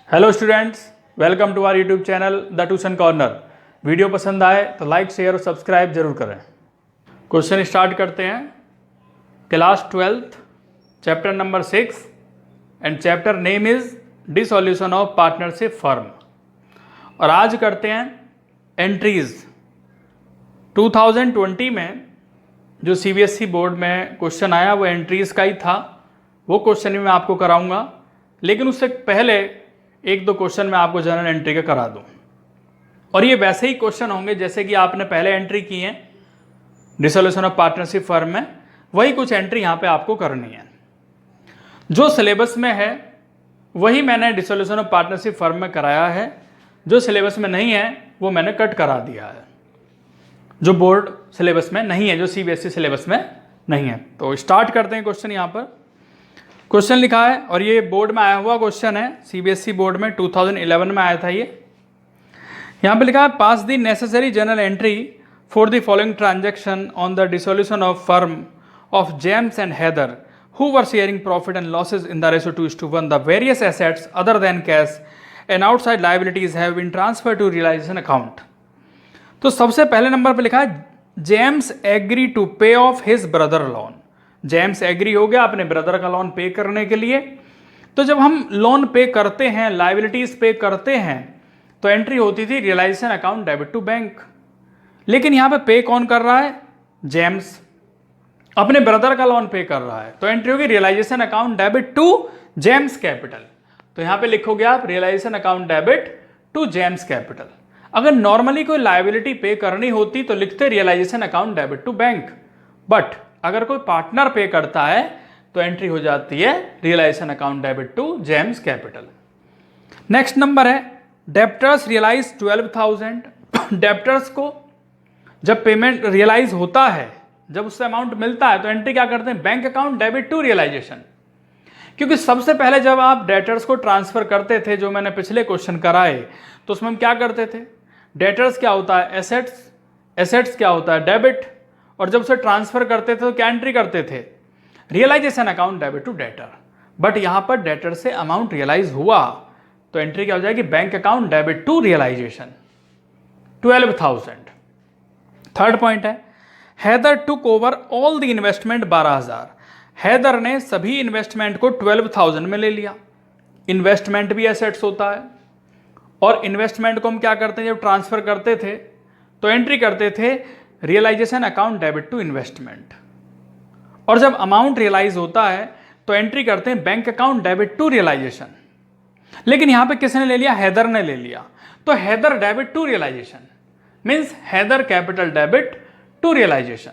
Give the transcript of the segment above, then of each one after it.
Hello students, welcome to our YouTube channel the tuition corner. Video पसंद आए तो like share और subscribe जरूर करें। क्वेश्चन स्टार्ट करते हैं। Class 12th chapter number 6 and chapter name is dissolution of partnership firm. और आज करते हैं एंट्रीज। 2020 में जो सीबीएसई बोर्ड में क्वेश्चन आया वो एंट्रीज का ही था, वो क्वेश्चन भी मैं आपको कराऊंगा। लेकिन उससे पहले एक दो क्वेश्चन मैं आपको जनरल एंट्री का करा दूं। और ये वैसे ही क्वेश्चन होंगे जैसे कि आपने पहले एंट्री की है डिसॉल्यूशन ऑफ पार्टनरशिप फर्म में, वही कुछ एंट्री यहाँ पे आपको करनी है। जो सिलेबस में है वही मैंने डिसॉल्यूशन ऑफ पार्टनरशिप फर्म में कराया है, जो सिलेबस में नहीं है वो मैंने कट करा दिया है, जो बोर्ड सिलेबस में नहीं है, जो सीबीएसई सिलेबस में नहीं है। तो स्टार्ट करते हैं क्वेश्चन। यहाँ पर क्वेश्चन लिखा है और ये बोर्ड में आया हुआ क्वेश्चन है, सीबीएसई बोर्ड में 2011 में आया था ये। यहाँ पे लिखा है pass the necessary journal entry for the following transaction on the dissolution of firm of James and Haider who were sharing profit and losses in the ratio 2:1। The various assets other than cash and outside liabilities have been transfer to realization account. तो सबसे पहले नंबर पर लिखा है James agree to pay off his brother loan. James agree हो गया अपने ब्रदर का लोन पे करने के लिए। तो जब हम लोन पे करते हैं, लायबिलिटीज पे करते हैं, तो एंट्री होती थी realisation account debit to bank. लेकिन यहां पे कौन कर रहा है? जेम्स अपने ब्रदर का लोन पे कर रहा है, तो एंट्री होगी realisation account debit to James capital. तो यहां पे लिखोगे आप realisation account debit to James capital. अगर नॉर्मली कोई लायबिलिटी पे करनी होती तो लिखते realisation account debit to bank, but अगर कोई पार्टनर पे करता है तो एंट्री हो जाती है realisation account debit to James capital. Next number है डेप्टर्स रियलाइज 12,000। डेप्टर्स को जब पेमेंट रियलाइज होता है, जब उससे अमाउंट मिलता है, तो एंट्री क्या करते हैं? Bank account debit to realisation. क्योंकि सबसे पहले जब आप डेटर्स को ट्रांसफर करते थे, जो मैंने पिछले क्वेश्चन कराए, तो उसमें हम क्या करते थे? डेटर्स क्या होता है? एसेट्स। एसेट्स क्या होता है? डेबिट। और जब उसे ट्रांसफर करते थे तो क्या एंट्री करते थे? Realisation account debit to debtor. But यहां पर डेटर से अमाउंट रियलाइज हुआ तो एंट्री क्या हो जाएगी? Bank account debit to realization 12,000। Third point है Haider took over all the investment 12,000। Haider ने सभी इन्वेस्टमेंट को 12,000 में ले लिया। इन्वेस्टमेंट भी एसेट्स होता है, और इन्वेस्टमेंट को हम क्या करते हैं? जब ट्रांसफर करते थे तो एंट्री करते थे realisation account debit to investment. और जब अमाउंट रियलाइज होता है तो एंट्री करते हैं bank account debit to realisation. लेकिन यहां पे किसने ले लिया? हैदर ने ले लिया। तो Haider debit to realisation means Haider capital debit to realisation.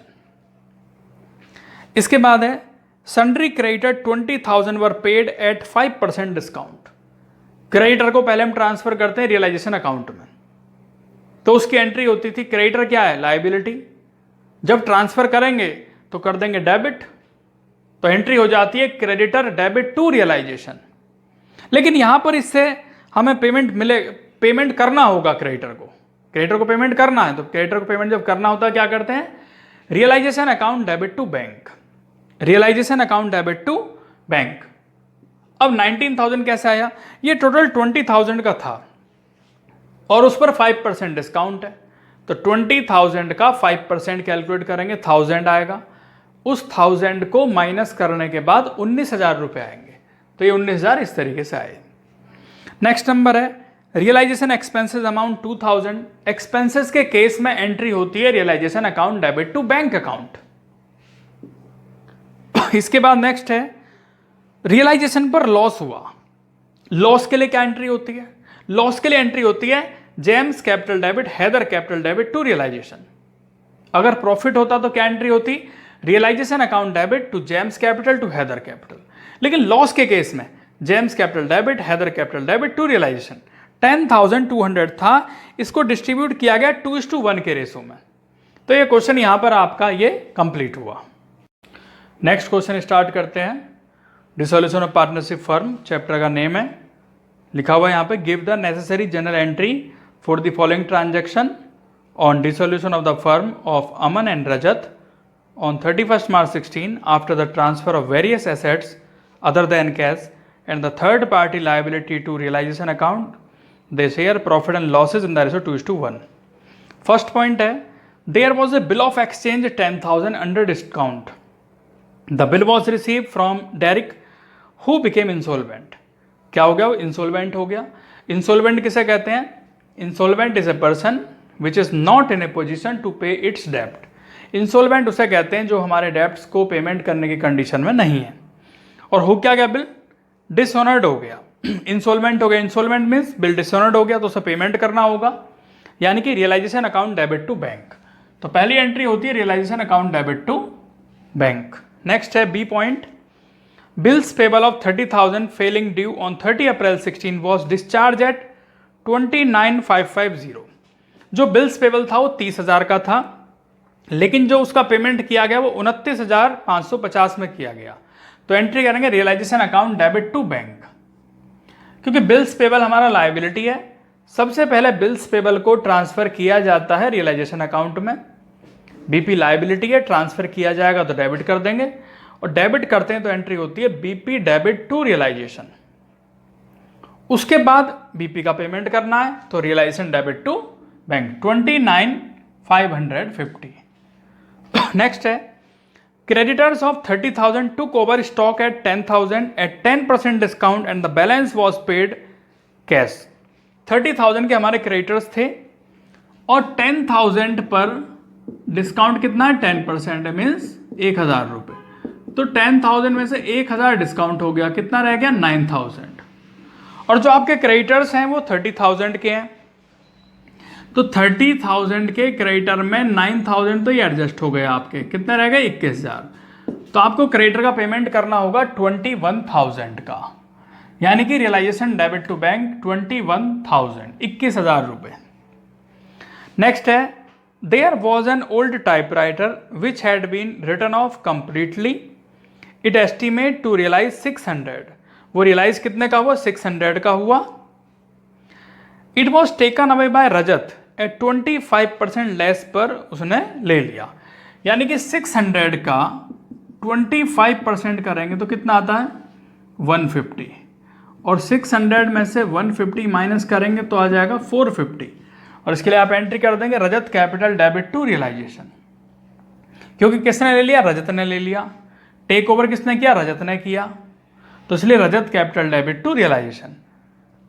इसके बाद है sundry creditor 20,000 were paid at 5% discount. Creditor को पहले हम ट्रांसफर करते हैं रियलाइजेशन अकाउंट में, तो उसकी एंट्री होती थी, क्रेडिटर क्या है? लायबिलिटी। जब ट्रांसफर करेंगे तो कर देंगे डेबिट, तो एंट्री हो जाती है क्रेडिटर डेबिट टू रियलाइजेशन। लेकिन यहां पर इससे हमें पेमेंट करना होगा क्रेडिटर को पेमेंट करना है। तो क्रेडिटर को पेमेंट जब करना होता है क्या करते हैं? Realisation account debit to bank. Realisation account debit to bank. अब 19,000 कैसे आया? ये टोटल 20,000 का था और उस पर 5% डिस्काउंट है, तो 20,000 का 5% कैलकुलेट करेंगे, 1000 आएगा। उस 1000 को माइनस करने के बाद 19,000 रुपये आएंगे, तो ये 19,000 इस तरीके से आए। नेक्स्ट नंबर है रियलाइजेशन एक्सपेंसेस अमाउंट 2,000। एक्सपेंसेस के केस में एंट्री होती है realisation account debit to bank account. इसके बाद नेक्स्ट है रियलाइजेशन पर लॉस हुआ। लॉस के लिए क्या एंट्री होती है? लॉस के लिए एंट्री होती है James capital debit Haider capital debit to realisation. अगर प्रॉफिट होता तो क्या एंट्री होती? Realisation account debit to James capital to Haider capital. लेकिन लॉस के केस में James capital debit Haider capital debit to realisation. 10,200 था, इसको डिस्ट्रीब्यूट किया गया 2:1 के रेशो में। तो ये क्वेश्चन यहां पर आपका ये कंप्लीट हुआ। नेक्स्ट क्वेश्चन स्टार्ट करते हैं। Dissolution of partnership firm chapter का नेम है, लिखा हुआ है यहाँ पे give the necessary general entry for the following transaction on dissolution of the firm of Aman and Rajat on 31st March 16 after the transfer of various assets other than cash and the third party liability to realization account, they share profit and losses in the ratio 2:1. First point है, there was a bill of exchange 10,000 under discount. The bill was received from Derek who became insolvent. क्या हो गया? वो insolvent हो गया. Insolvent किसे कहते हैं? Insolvent is a person which is not in a position to pay its debt. Insolvent उसे कहते हैं जो हमारे डेप्ट्स को पेमेंट करने की कंडीशन में नहीं है. और हो क्या गया? बिल डिसऑनर्ड हो गया, इंसॉल्वेंट हो गया. इंसॉल्वेंट मीन्स बिल डिसऑनर्ड हो गया तो उसे पेमेंट करना होगा, यानी कि realization account debit to bank. तो पहली एंट्री होती है realisation account debit to bank. Next है B point, bills payable of 30,000 falling due on 30 April 16 was discharged at 29,550. जो बिल्स पेबल था वो 30,000 का था, लेकिन जो उसका पेमेंट किया गया वो 29,550 में किया गया. तो एंट्री करेंगे realisation account debit to bank. क्योंकि बिल्स पेबल हमारा लायबिलिटी है, सबसे पहले बिल्स पेबल को ट्रांसफर किया जाता है रियलाइजेशन अकाउंट में. बीपी लायबिलिटी है, ट्रांसफर किया जाएगा तो डेबिट कर देंगे, और डेबिट करते हैं तो एंट्री होती है बीपी डेबिट टू रियलाइजेशन. उसके बाद बीपी का पेमेंट करना है तो realisation debit to bank 29,550. Next है, creditors of 30,000 took over stock at 10,000 at 10% discount and the balance was paid cash. 30,000 के हमारे क्रेडिटर्स थे और 10,000 पर डिस्काउंट कितना है? 10% है, मीन्स 1,000 रुपये. तो 10,000 में से 1,000 डिस्काउंट हो गया, कितना रह गया? 9,000. और जो आपके क्रेडिटर्स हैं वो 30,000 के हैं, तो 30,000 के क्रेडिटर में 9,000 तो ये एडजस्ट हो गए आपके, कितने रह गए? 21,000. तो आपको क्रेडिटर का पेमेंट करना होगा 21,000 का, यानी कि रियलाइजेशन डेबिट टू बैंक 21,000, 21,000 रुपये. नेक्स्ट है, there was an old typewriter which had been written off completely, it estimate to realise 600. वो रियलाइज कितने का हुआ? 600 का हुआ. It was taken away by Rajat at 25% less पर उसने ले लिया, यानी कि 600 का 25% करेंगे तो कितना आता है? 150. और 600 में से 150 माइनस करेंगे तो आ जाएगा 450. और इसके लिए आप एंट्री कर देंगे रजत कैपिटल डेबिट टू रियलाइजेशन. क्योंकि किसने ले लिया? रजत ने ले लिया. टेक ओवर किसने किया? रजत ने किया. तो इसलिए Rajat capital debit to realisation.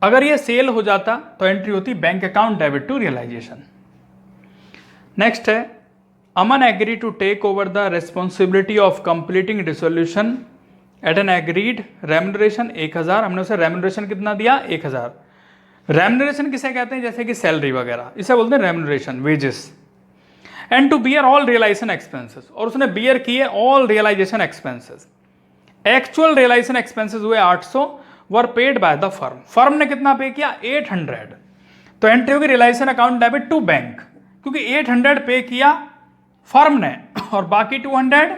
अगर ये सेल हो जाता तो एंट्री होती bank account debit to realization. Next है, Aman agree to take over the responsibility of completing dissolution at an agreed remuneration 1,000. हमने उसे रेम्यूनरेशन कितना दिया? 1,000. रेम्यूनरेशन किसे कहते हैं? जैसे कि सैलरी वगैरह, इसे बोलते हैं remuneration, wages. And to bear all realisation expenses, और उसने बियर किए all realisation expenses. Actual realisation expenses हुए 800, were paid by the firm. Firm ने कितना पे किया? 800. तो एंट्री होगी realisation account debit to bank, क्योंकि 800 पे किया फर्म ने और बाकी 200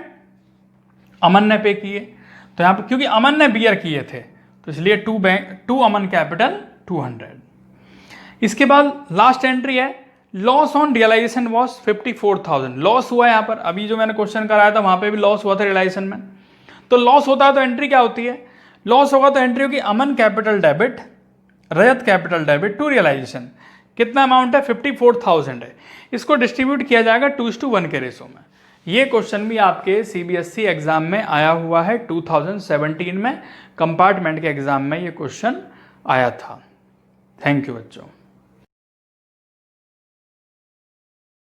अमन ने पे किए. तो यहाँ पर क्योंकि अमन ने बियर किए थे तो इसलिए टू अमन कैपिटल 200. इसके बाद लास्ट एंट्री है, loss on realisation was 54,000. Loss हुआ यहाँ पर, अभी जो मैंने क्वेश्चन कराया था वहां पे भी लॉस हुआ था रियलाइजेशन में. तो लॉस होता है तो एंट्री क्या होती है? लॉस होगा तो एंट्री होगी Aman capital debit Rajat capital debit to realization. कितना अमाउंट है? 54,000 है. इसको डिस्ट्रीब्यूट किया जाएगा 2:1 के रेशो में. ये क्वेश्चन भी आपके CBSE एग्जाम में आया हुआ है. 2017 में कंपार्टमेंट के एग्जाम में ये क्वेश्चन आया था. थैंक यू बच्चों.